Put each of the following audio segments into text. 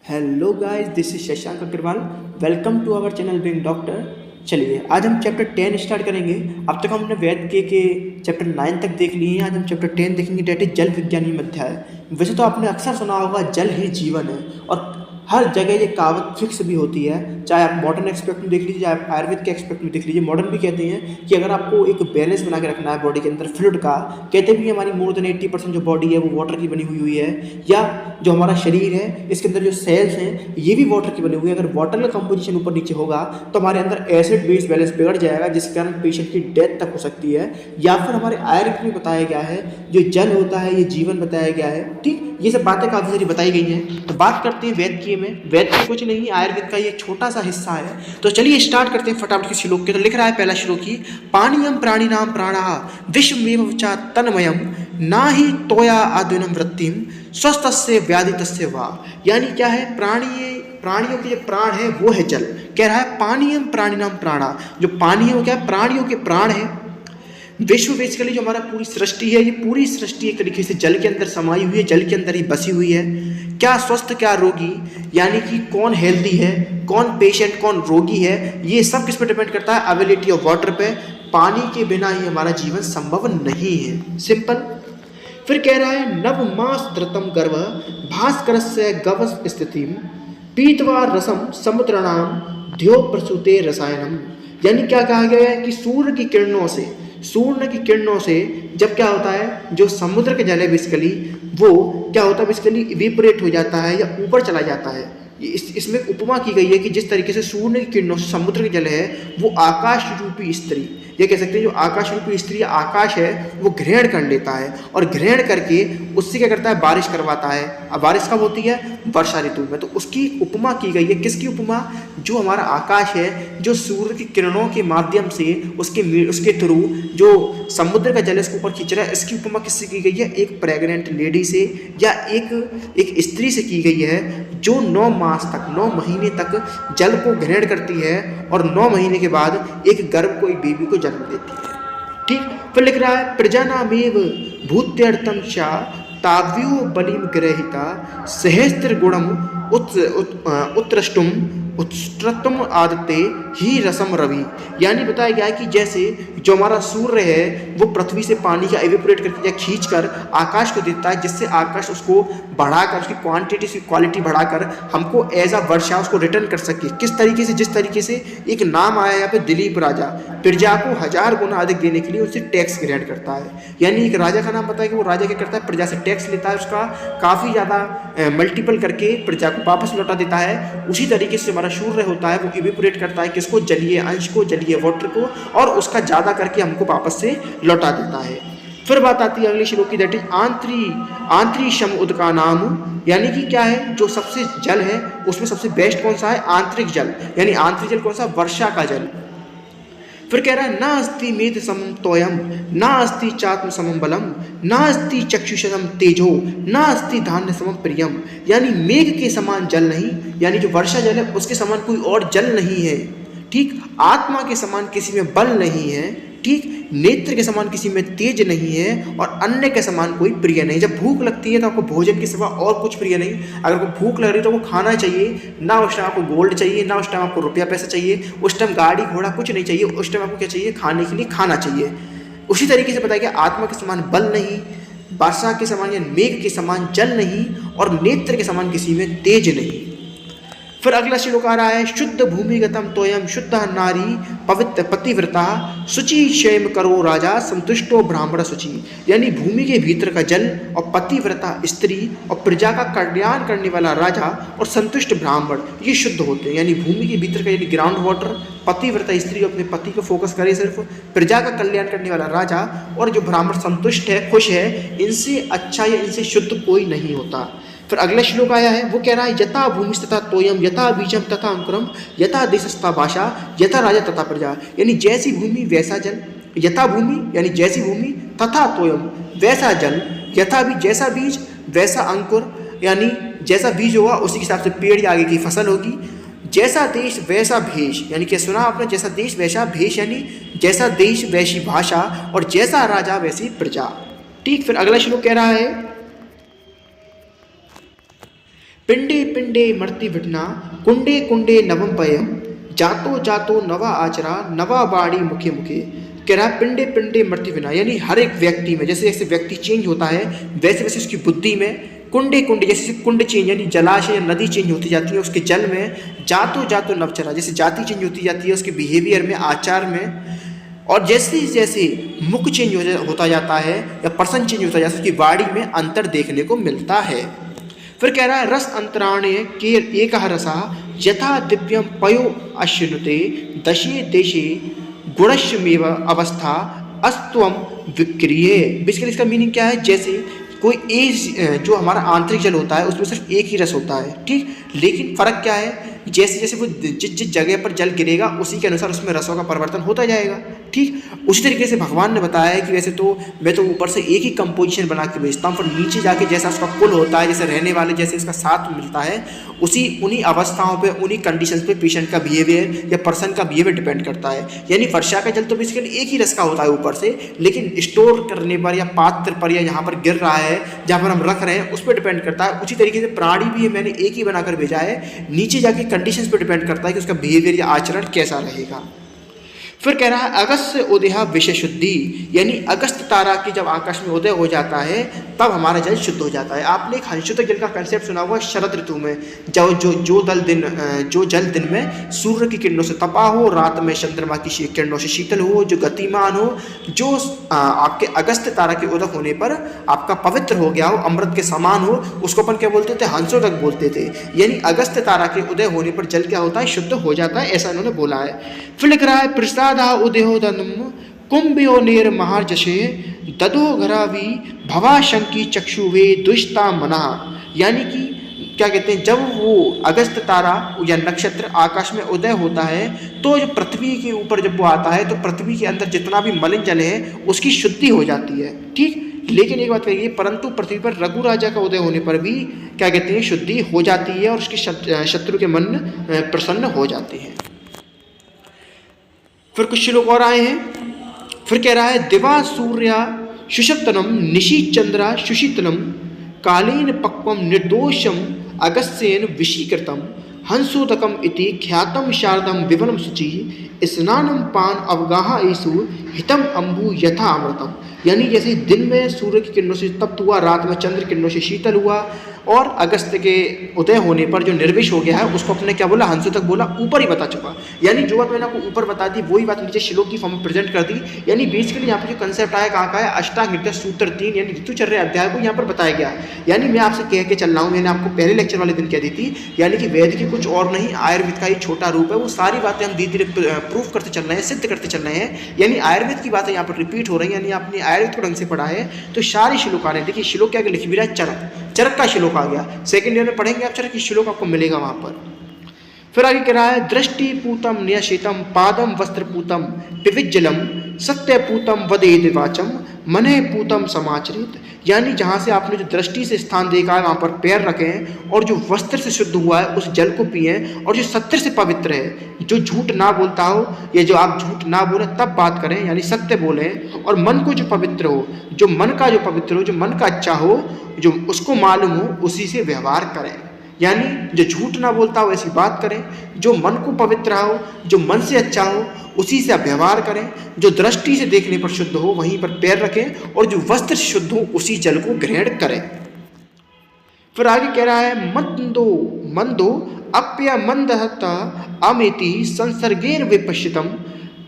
Hello guys, this is Shashank Agarwal. Welcome to our channel being doctor. चलिए आज हम chapter 10 start करेंगे। अब तक हमने वेद के चैप्टर 9 तक देख लिए हैं। आज हम चैप्टर 10 देखेंगे, डेट इज जल विज्ञानी अध्याय। वैसे तो आपने अक्सर सुना होगा जल ही जीवन है, और हर जगह ये कहावत फिक्स भी होती है। चाहे आप मॉडर्न एक्सपेक्ट में देख लीजिए, चाहे आप आयुर्वेद के एक्सपेक्ट में देख लीजिए। मॉडर्न भी कहते हैं कि अगर आपको एक बैलेंस बना के रखना है बॉडी के अंदर फ्लूइड का, कहते भी हमारी मोर देन 80% जो बॉडी है वो वाटर की बनी हुई है, या जो हमारा शरीर है इसके अंदर जो सेल्स हैं ये भी वाटर की बनी हुई है। अगर वाटर का कंपोजिशन ऊपर नीचे होगा तो हमारे अंदर एसिड बेस बैलेंस बिगड़ जाएगा, जिसके कारण पेशेंट की डेथ तक हो सकती है। या फिर हमारे आयुर्वेद में बताया गया है जो जल होता है ये जीवन बताया गया है। ठीक, ये सब बातें काफ़ी सारी बताई गई हैं। तो बात करते हैं वैद्य में। वैद्य कुछ नहीं, आयुर्वेद का ये छोटा सा हिस्सा है। तो चलिए स्टार्ट करते हैं फटाफट के श्लोक के। तो लिख रहा है पहला श्लोक ही, पानीयम प्राणिनाम प्राणः विश्वमेव च तन्मयम नाहि तोया आद्विनम वृत्तिम स्वस्थस्य व्याधितस्य वा। यानी क्या है, प्राणियों के जो प्राण है वो है जल। कह रहा है पानीयम प्राणिनाम प्राणा, जो पानी है वो क्या है, प्राणियों के प्राण है। विश्व बेसिकली जो हमारा पूरी सृष्टि है, ये पूरी सृष्टि एक तरीके से जल के अंदर समाई हुई है, जल के अंदर ही बसी हुई है। क्या स्वस्थ क्या रोगी, यानी कि कौन हेल्दी है, कौन पेशेंट, कौन रोगी है, ये सब किस पर डिपेंड करता है, अवेलेबिलिटी ऑफ वाटर पे। पानी के बिना ही हमारा जीवन संभव नहीं है, सिंपल। फिर कह रहा है नव मास धृतम गर्भ भास्करस्य गव स्थितिम पीतवा रसम समुद्रणाम ध्यो प्रसूते रसायनम। यानी क्या कहा गया है कि सूर्य की किरणों से जब क्या होता है, जो समुद्र का जल है बेसिकली वो क्या होता है, बेसिकली इवेपोरेट हो जाता है या ऊपर चला जाता है। इसमें उपमा की गई है कि जिस तरीके से सूर्य की किरणों से समुद्र के जल है वो आकाश रूपी स्त्री, ये कह सकते हैं जो आकाश रूपी स्त्री आकाश है वो ग्रहण कर लेता है, और ग्रहण करके उससे क्या करता है, बारिश करवाता है। अब बारिश कब होती है, वर्षा ऋतु में। तो उसकी उपमा की गई है, किसकी उपमा, जो हमारा आकाश है जो सूर्य की किरणों के माध्यम से उसके थ्रू जो समुद्र का जल इसके ऊपर खींच रहा है, इसकी उपमा किससे की गई है, एक प्रेग्नेंट लेडी से या एक स्त्री से की गई है, जो 9 मास तक 9 महीने तक जल को ग्रहण करती है और 9 महीने के बाद एक गर्भ को, एक बेबी को जन्म देती है। ठीक, फिर लिख रहा है प्रजानामेव भूत्यर्थम चा ताव्यो बलिम ग्रहिता सहस्त्र गुणम उत्तरष्टुम आदते ही रसम रवि। यानी बताया गया है कि जैसे जो हमारा सूर्य है वो पृथ्वी से पानी का एवेपोरेट करके या खींच कर आकाश को देता है, जिससे आकाश उसको बढ़ाकर उसकी क्वांटिटी से क्वालिटी बढ़ाकर हमको एज अ वर्षा उसको रिटर्न कर सके। किस तरीके से, जिस तरीके से एक नाम आया यहाँ पे दिलीप राजा, प्रजा को 1000 गुना अधिक देने के लिए उससे टैक्स ग्रहण करता है। यानी एक राजा का नाम बताया कि वो राजा क्या करता है, प्रजा से टैक्स लेता है, उसका काफ़ी ज़्यादा मल्टीपल करके प्रजा को वापस लौटा देता है। उसी तरीके से हमारा सूर्य होता है वो इवेपोरेट करता है किसको, जलीय अंश को, जलीय वाटर को, और उसका ज़्यादा करके हमको वापस से लौटा देता है। फिर बात आती है अगले श्लोक की, दैट इज आंतरी शम उदका नाम। यानी कि क्या है, जो सबसे जल है उसमें सबसे बेस्ट कौन सा है, आंतरिक जल। यानी आंतरिक जल कौन सा, वर्षा का जल। फिर कह रहा है ना अस्ति मेद समम तोयम ना अस्ति चात्म समम बलम ना अस्ति चक्षुषम तेजो ना अस्ति धान्य समम प्रियम। यानी मेघ के समान जल नहीं, यानी जो वर्षा जल है उसके समान कोई और जल नहीं है। ठीक, आत्मा के समान किसी में बल नहीं है। ठीक, नेत्र के समान किसी में तेज नहीं है, और अन्य के समान कोई प्रिय नहीं। जब भूख लगती है तो आपको भोजन के सिवा और कुछ प्रिय नहीं। अगर आपको भूख लग रही है तो वो खाना चाहिए ना, उस टाइम आपको गोल्ड चाहिए ना, उस टाइम आपको रुपया पैसा चाहिए, उस टाइम गाड़ी घोड़ा कुछ नहीं चाहिए, उस टाइम आपको क्या चाहिए, खाने के लिए खाना चाहिए। उसी तरीके से बताया गया आत्मा के समान बल नहीं, वर्षा के समान या मेघ के समान जल नहीं, और नेत्र के समान किसी में तेज नहीं। फिर अगला श्लोक आ रहा है, शुद्ध भूमिगतम तोयम शुद्ध नारी पवित्र पतिव्रता शुचि क्षेम करो राजा संतुष्टो ब्राह्मण शुचि। यानी भूमि के भीतर का जल और पतिव्रता स्त्री और प्रजा का कल्याण करने वाला राजा और संतुष्ट ब्राह्मण ये शुद्ध होते हैं। यानी भूमि के भीतर का यानी ग्राउंड वाटर, पतिव्रता स्त्री अपने पति को फोकस करे सिर्फ, प्रजा का कल्याण करने वाला राजा, और जो ब्राह्मण संतुष्ट है, खुश है, इनसे अच्छा या इनसे शुद्ध कोई नहीं होता। फिर अगला श्लोक आया है, वो कह रहा है यथा भूमि तथा तोयम यथा बीजम तथा अंकुरम यथा देशस्था भाषा यथा राजा तथा प्रजा। यानी जैसी भूमि वैसा जल, यथा भूमि यानी जैसी भूमि, तथा तोयम वैसा जल, यथा भी जैसा बीज वैसा अंकुर, यानी जैसा बीज होगा उसी के हिसाब से पेड़ या आगे की फसल होगी, जैसा देश वैसा भेष, यानी कि सुना आपने, जैसा देश वैसा भेष यानी जैसा देश वैसी भाषा और जैसा राजा वैसी प्रजा। ठीक, फिर अगला श्लोक कह रहा है पिंडे पिंडे मर्ति भिटना कुंडे कुंडे नवम पयम जातो जातो नवा आचरा नवा बाड़ी मुखे मुखे। कह रहा है पिंडे पिंडे मर्ति बिना, यानी हर एक व्यक्ति में जैसे जैसे व्यक्ति चेंज होता है वैसे वैसे उसकी बुद्धि में कुंडे कुंडे, जैसे कुंड चेंज यानी जलाशय या नदी चेंज होती जाती है उसके जल में, जातो जातो नवचरा जैसे जाति चेंज होती जाती है उसके बिहेवियर में, आचार में, और जैसे जैसे मुख चेंज होता जाता है या पर्सन चेंज होता जाता है उसकी वाणी में अंतर देखने को मिलता है। फिर कह रहा है रस अंतराण्य के एक रसा यथा दिव्यम पयो अश्नुते दशे देशे गुणश्यमेव अवस्था अस्त्वम विक्रिये। बेसिकली इसका मीनिंग क्या है, जैसे कोई एक जो हमारा आंतरिक जल होता है उसमें सिर्फ एक ही रस होता है, ठीक, लेकिन फ़र्क क्या है, जैसे जैसे वो जिस जगह पर जल गिरेगा उसी के अनुसार उसमें रसों का परिवर्तन होता जाएगा। ठीक, उसी तरीके से भगवान ने बताया है कि वैसे तो मैं तो ऊपर से एक ही कंपोजिशन बना के भेजता हूँ, पर नीचे जाके जैसा उसका कुल होता है, जैसे रहने वाले जैसे इसका साथ मिलता है, उसी उन्हीं अवस्थाओं पे उन्हीं कंडीशंस पे पेशेंट का बिहेवियर या पर्सन का बिहेवियर डिपेंड करता है। यानी वर्षा का जल तो बेसिकली एक ही रस का होता है ऊपर से, लेकिन स्टोर करने पर या पात्र पर या यहाँ पर गिर रहा है जहाँ पर हम रख रहे हैं उस पर डिपेंड करता है। उसी तरीके से प्राणी भी मैंने एक ही बनाकर भेजा है, नीचे जाके कंडीशंस पर डिपेंड करता है कि उसका बिहेवियर या आचरण कैसा रहेगा। फिर कह रहा है अगस्त उदय विषय शुद्धि, यानी अगस्त तारा की जब आकाश में उदय हो जाता है तब हमारा जल शुद्ध हो जाता है। आपने एक हंसुतक जल का कंसेप्ट सुना हुआ, शरद ऋतु में जो जल दिन में सूर्य की किरणों से तपा हो, रात में चंद्रमा की किरणों से शीतल हो, जो गतिमान हो, जो आपके अगस्त तारा के उदय होने पर आपका पवित्र हो गया हो, अमृत के समान हो, उसको अपन क्या बोलते थे, हंसोदक बोलते थे। यानी अगस्त तारा के उदय होने पर जल क्या होता है, शुद्ध हो जाता है, ऐसा इन्होंने बोला है। फिर लिख रहा है प्रसादा उदयोदनम कुंभ्यो नेर महारजशे ददो घरावी भवाशंकी चक्षुवे दुष्टा मना। यानी कि क्या कहते हैं, जब वो अगस्त तारा या नक्षत्र आकाश में उदय होता है तो जो पृथ्वी के ऊपर जब वो आता है तो पृथ्वी के अंदर जितना भी मलिन जल है उसकी शुद्धि हो जाती है। ठीक, लेकिन एक बात कहिए, परंतु पृथ्वी पर रघु राजा का उदय होने पर भी क्या कहते हैं, शुद्धि हो जाती है और उसके शत्रु के मन प्रसन्न हो जाते हैं। फिर कुछ श्लोक और आए हैं। फिर कह रहा है दिवा सूर्या शुशतनम निशि चंद्रा सुशीतलम कालीन पक्वम निर्दोषम अगस्येन विशीकृतम हंसोदकम इति ख्यातम शारदम विवनम शुचि स्नानम पान अवगाह ईसु हितम अम्बु यथा अमृतम। यानी जैसे दिन में सूर्य की किरणों से तप्त हुआ, रात में चंद्र किरणों से शीतल हुआ, और अगस्त के उदय होने पर जो निर्विष हो गया है उसको अपने क्या बोला, हंसोदक बोला, ऊपर ही बता चुका। यानी जो बात मैंने आपको ऊपर बता दी वही बात नीचे श्लोक की फॉर्म में प्रेजेंट कर दी। यानी बेसिकली यहाँ पर जो कंसेप्ट आया कहाँ का है, अष्टांग नृत्य सूत्र 3 यानी ऋतुचर्या अध्याय को यहाँ पर बताया गया। यानी मैं आपसे कह के चल रहा हूँ, मैंने आपको पहले लेक्चर वाले दिन कह दी थी, यानी कि वेद की कुछ और नहीं, आयुर्वेद का ही छोटा रूप है। वो सारी बातें हम धीरे धीरे प्रूफ करते चल रहे हैं, सिद्ध करते चल रहे हैं। यानी आयुर्वेद की बातें यहाँ पर रिपीट हो रही हैं। यानी आपने आयुर्वेद को ढंग से पढ़ा है तो सारे श्लोक आ रहे हैं। देखिए श्लोक क्या लिख भी रहा है, चरक का श्लोक आ गया। सेकेंड ईयर में पढ़ेंगे आप चरक की श्लोक आपको मिलेगा वहां पर। फिर आगे कह रहा है दृष्टि पूतम न्यशीतम पादम वस्त्र पूतम पिविज्जलम सत्य पूतम वदेद वाचम मने पूतम समाचरित। यानी जहाँ से आपने जो दृष्टि से स्थान देखा है वहाँ पर पैर रखें, और जो वस्त्र से शुद्ध हुआ है उस जल को पिएं, और जो सत्य से पवित्र है, जो झूठ ना बोलता हो या जो आप झूठ ना बोले तब बात करें, यानी सत्य बोलें, और मन को जो पवित्र हो, जो मन का जो पवित्र हो, जो मन का अच्छा हो, जो उसको मालूम हो उसी से व्यवहार करें। यानी जो झूठ ना बोलता हो ऐसी बात करें, जो मन को पवित्र हो, जो मन से अच्छा हो उसी से आप व्यवहार करें, जो दृष्टि से देखने पर शुद्ध हो वहीं पर पैर रखें, और जो वस्त्र से शुद्ध हो उसी जल को ग्रहण करें। फिर आगे कह रहा है मंदो अप्य मंदहता अमेति संसर्गेर विपश्चितम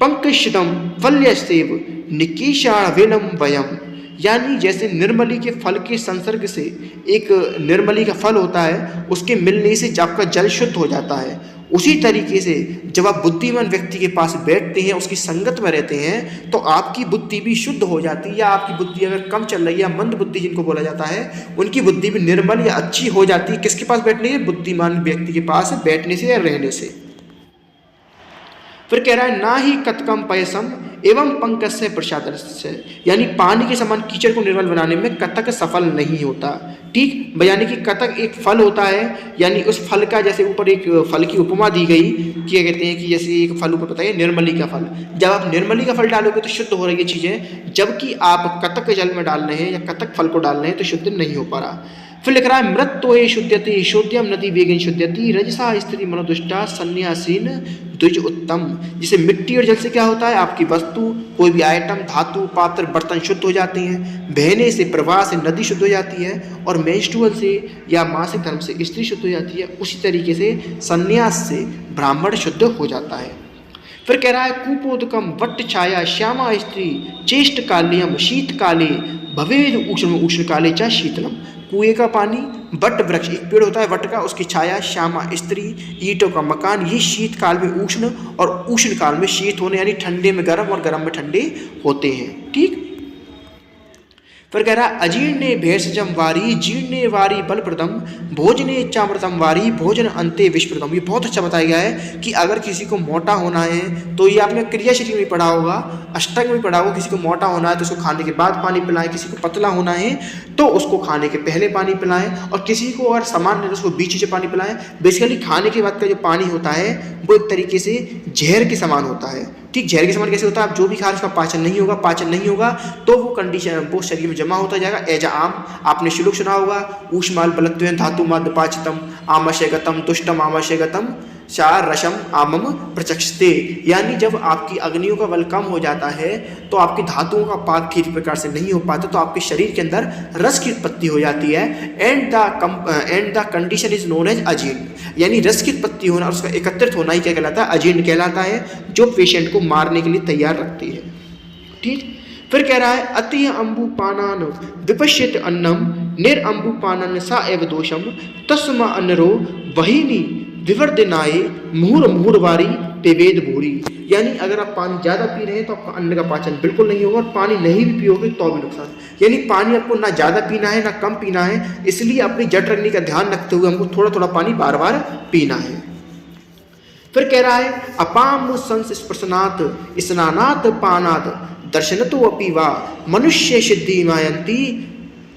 पंकशितम फल्यसेव निकीषाणवेनम वयम। यानी जैसे निर्मली के फल के संसर्ग से, एक निर्मली का फल होता है उसके मिलने से आपका जल शुद्ध हो जाता है, उसी तरीके से जब आप बुद्धिमान व्यक्ति के पास बैठते हैं, उसकी संगत में रहते हैं, तो आपकी बुद्धि भी शुद्ध हो जाती है। या आपकी बुद्धि अगर कम चल रही है, या मंद बुद्धि जिनको बोला जाता है, उनकी बुद्धि भी निर्मल या अच्छी हो जाती है। किसके पास बैठने से? बुद्धिमान व्यक्ति के पास बैठने से या रहने से। फिर कह रहा है ना ही कतकम पयसम एवं पंकस्य प्रसादस्य, यानी पानी के समान कीचड़ को निर्मल बनाने में कतक सफल नहीं होता। ठीक, यानी कि कतक एक फल होता है, यानी उस फल का जैसे ऊपर एक फल की उपमा दी गई, क्या कहते हैं कि जैसे एक फल ऊपर बताइए निर्मली का फल, जब आप निर्मली का फल डालोगे तो शुद्ध हो रही है चीज़ें, जबकि आप कतक जल में डाल रहे हैं या कतक फल को डाल रहे हैं तो शुद्ध नहीं हो पा रहा। फिर लिख रहा है मृत्यो ये शुद्ध्यति शोध्यम नदी वेगन शुद्ध्यति रजसा स्त्री मनोदुष्टा सन्यासीन द्विज उत्तम। जिसे मिट्टी और जल से क्या होता है, आपकी वस्तु, कोई भी आइटम, धातु, पात्र, बर्तन शुद्ध हो जाती हैं। बहने से, प्रवाह से नदी शुद्ध हो जाती है, और मेंस्ट्रुअल से या मासिक धर्म से स्त्री शुद्ध हो जाती है। उसी तरीके से संन्यास से ब्राह्मण शुद्ध हो जाता है। फिर कह रहा है कूपोदकम वट छाया श्यामा स्त्री चेष्ट काल्यम शीत काले भवेद उष्ण उष्ण काले चा शीतलम। कुएं का पानी, वट वृक्ष एक पेड़ होता है वट का, उसकी छाया, श्यामा स्त्री, ईंटों का मकान, ये शीत काल में उष्ण और उष्ण काल में शीत होने, यानी ठंडे में गर्म और गर्म में ठंडे होते हैं। ठीक, फिर कह रहा अजीर्णे भेषजम वारी जीर्णे वारी बलप्रदम भोजने चामृतम वारी भोजन अंते विषप्रदम। ये बहुत अच्छा बताया गया है कि अगर किसी को मोटा होना है तो ये आपने क्रिया शरीर में पढ़ा होगा, अष्टक में पढ़ा होगा, किसी को मोटा होना है तो उसको खाने के बाद पानी पिलाएं, किसी को पतला होना है तो उसको खाने के पहले पानी पिलाएं, और किसी को अगर सामान्य है तो उसको बीच से पानी पिलाएं। बेसिकली खाने के बाद का जो पानी होता है वो एक तरीके से जहर के समान होता है। ठीक, जहर के समान कैसे होता है, आप जो भी खा उसका पाचन नहीं होगा तो वो कंडीशन वो शरीर में जमा होता जाएगा। एजा आम, आपने श्लोक सुना होगा, ऊष्माल बलत्वेन धातु मद पाचितम आमशय गतम तुष्टम आमशय गतम चार रसम आमम प्रचक्षते। यानी जब आपकी अग्नियों का बल कम हो जाता है तो आपकी धातुओं का पाक ठीक प्रकार से नहीं हो पाता, तो आपके शरीर के अंदर रस की उत्पत्ति हो जाती है। And the condition is known as अजीर्ण, यानी रस की उत्पत्ति होना और उसका एकत्रित होना ही क्या कहलाता है, अजीर्ण कहलाता है, जो पेशेंट को मारने के लिए तैयार रखती है। ठीक, फिर कह रहा है अति अम्बुपानान विपश्यत अन्नम निर अम्बुपानन सा एव दोषम तस्मा अन्नरो वहीनी विवर्धनाए मुहुर मुहुरवारी पेवेद भूरी। यानी अगर आप पानी ज़्यादा पी रहे हैं तो आपका अन्न का पाचन बिल्कुल नहीं होगा, और पानी नहीं भी पियोगे तो भी नुकसान। यानी पानी आपको ना ज़्यादा पीना है ना कम पीना है, इसलिए अपनी जट रखने का ध्यान रखते हुए हमको थोड़ा थोड़ा पानी बार बार पीना है। फिर कह रहा है अपाम संस्पर्शनात् स्नानात् पानात् दर्शनतो अपि वा मनुष्य सिद्धि मायंती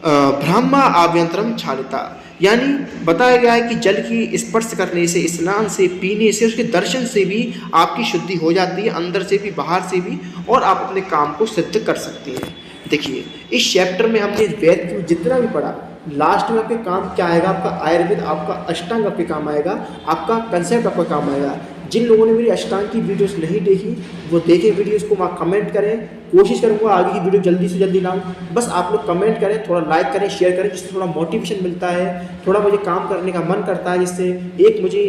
ब्रह्मा आभ्यंतरम छालिता। यानी बताया गया है कि जल की स्पर्श करने से, स्नान से, पीने से, उसके दर्शन से भी आपकी शुद्धि हो जाती है, अंदर से भी बाहर से भी, और आप अपने काम को सिद्ध कर सकते हैं। देखिए इस चैप्टर में हमने वेद में जितना भी पढ़ा, लास्ट में आपके काम क्या आएगा, आपका आयुर्वेद, आपका अष्टांग आपके काम आएगा, आपका कंसेप्ट आपका काम आएगा। जिन लोगों ने मेरी अष्टांग की वीडियोस नहीं देखी वो देखें वीडियोस को, वहाँ कमेंट करें। कोशिश करूँगा आगे की वीडियो जल्दी से जल्दी लाऊं, बस आप लोग कमेंट करें, थोड़ा लाइक करें, शेयर करें, जिससे थोड़ा मोटिवेशन मिलता है, थोड़ा मुझे काम करने का मन करता है, जिससे एक मुझे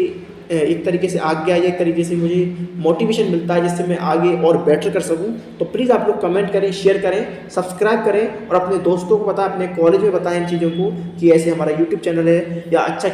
एक तरीके से आज्ञा या एक तरीके से मुझे मोटिवेशन मिलता है, जिससे मैं आगे और बेटर कर सकूं। तो प्लीज़ आप लोग कमेंट करें, शेयर करें, सब्सक्राइब करें, और अपने दोस्तों को बताएं, अपने कॉलेज में बताएं इन चीज़ों को कि ऐसे हमारा यूट्यूब चैनल है या अच्छा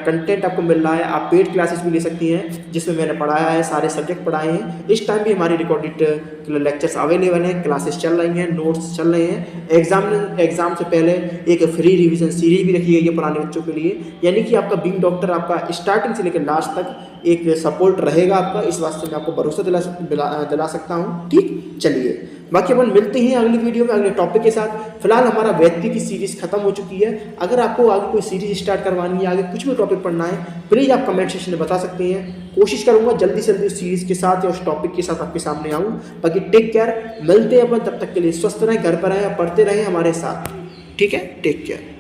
कंटेंट आपको मिल रहा है। आप पेड क्लासेस भी ले सकती हैं जिसमें मैंने पढ़ाया है, सारे सब्जेक्ट पढ़ाए हैं। इस टाइम भी हमारी रिकॉर्डेड लेक्चर्स अवेलेबल हैं, क्लासेस चल रही हैं, नोट्स चल रहे हैं। एग्जाम से पहले एक फ्री रिविजन सीरीज भी रखी गई है पुराने बच्चों के लिए, यानी कि आपका बीइंग डॉक्टर आपका स्टार्टिंग से लेकर लास्ट तक एक सपोर्ट रहेगा आपका। इस वास्ते मैं आपको भरोसा दिला सकता हूँ। ठीक, चलिए बाकी अपन मिलते हैं अगली वीडियो में अगले टॉपिक के साथ। फिलहाल हमारा वैद्य की सीरीज खत्म हो चुकी है। अगर आपको आगे कोई सीरीज स्टार्ट करवानी है, आगे कुछ भी टॉपिक पढ़ना है, प्लीज़ आप कमेंट सेक्शन में बता सकते हैं। कोशिश करूंगा जल्दी से जल्दी उस सीरीज के साथ या उस टॉपिक के साथ आपके सामने आऊँ। बाकी टेक केयर, मिलते हैं अपन, तब तक के लिए स्वस्थ रहें, घर पर रहें, पढ़ते रहें हमारे साथ। ठीक है, टेक केयर।